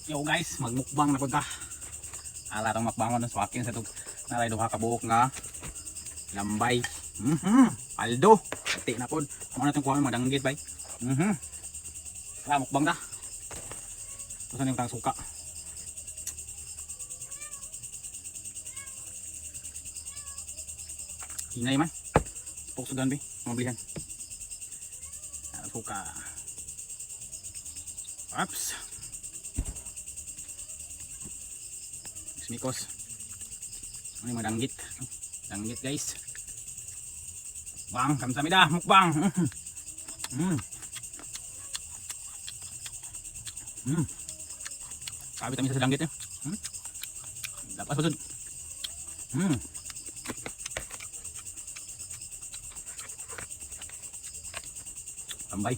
Yo guys, magmukbang na pagka. Alatang makbangon ng swakin sa itong naray duha ka buhok nga lambay. Paldo. Pati na po. Kamo na itong kuha madanggit bay. Kaya mukbang na. Tapos na yung tang suka. Hinay man. Puksugan bay. Mabilihan. Suka. Oops. Mikos. Ano yung mga danggit. Danggit guys. Bang, kamsamida, mukbang. Sabi tayo sa danggit eh. Dapat pa dun. Tambay.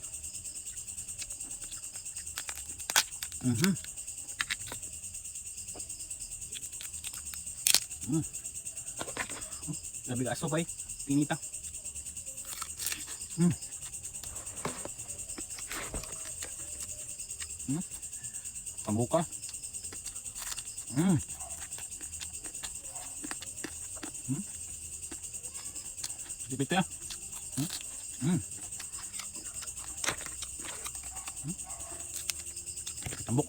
Labi ka aso bay, pinita. Pambuka. Dipit ya. Tambok.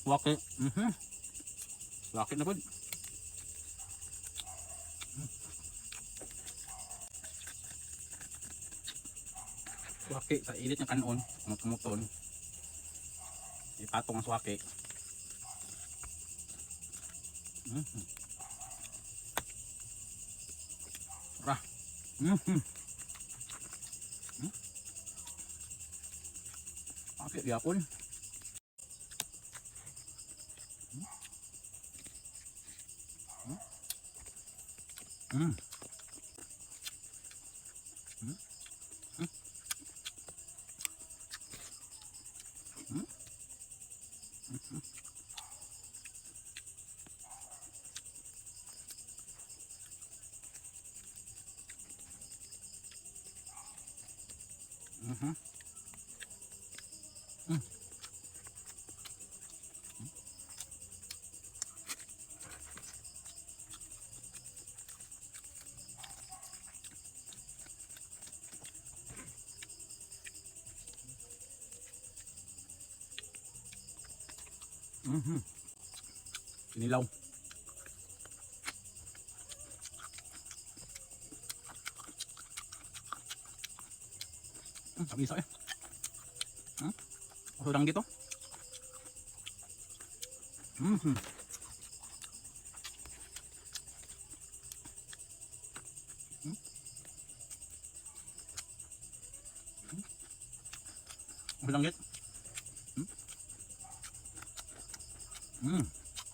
Wakit. Wakit na po. Swaki sa ilit ng kanon, kumutumuton. Ipatong ang swaki. Rah. Swaki diapon. Sinilaw. Sabi isa eh. Udang gitu. Udang gitu.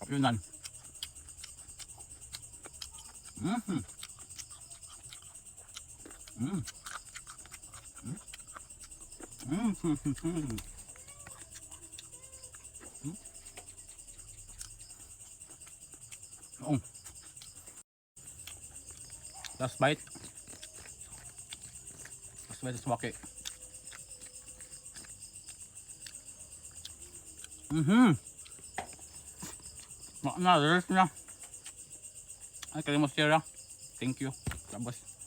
Kapyunan. Oh. Last bite. Last bite is waki. Na, there's na. Ay, kalimos tira. Thank you. Labas.